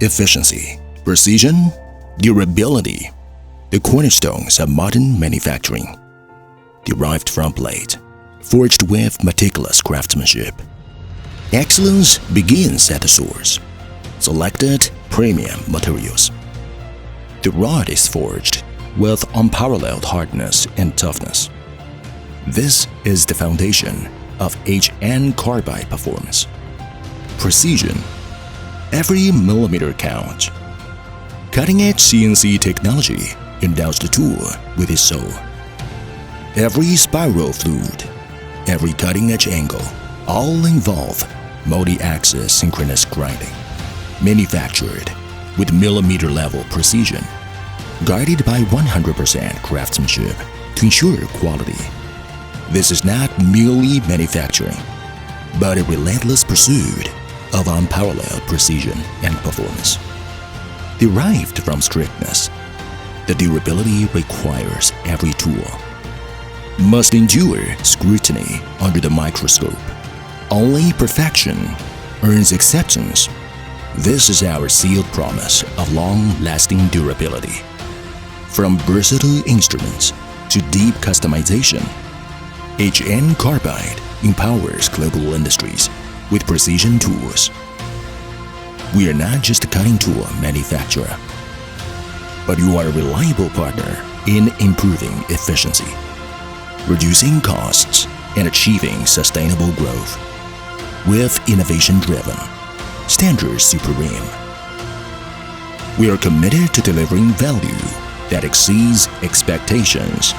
efficiency, precision, durability, the cornerstones of modern manufacturing. Derived from blade, forged with meticulous craftsmanship. Excellence begins at the source. Selected premium materials. The rod is forged with unparalleled hardness and toughness. This is the foundation of HN Carbide performance. Precision. Every millimeter counts. Cutting-edge CNC technology endows the tool with its soul. Every spiral fluid, every cutting-edge angle, all involve multi-axis synchronous grinding, manufactured with millimeter-level precision, guided by 100% craftsmanship to ensure quality. This is not merely manufacturing, but a relentless pursuit of unparalleled precision and performance. Derived from strictness, the durability requires every tool must endure scrutiny under the microscope. Only perfection earns acceptance. This is our sealed promise of long-lasting durability. From versatile instruments to deep customization, HN Carbide empowers global industries with precision tools. We are not just a cutting tool manufacturer, but you are a reliable partner in improving efficiency, reducing costs, and achieving sustainable growth. With innovation-driven, standards supreme, we are committed to delivering value that exceeds expectations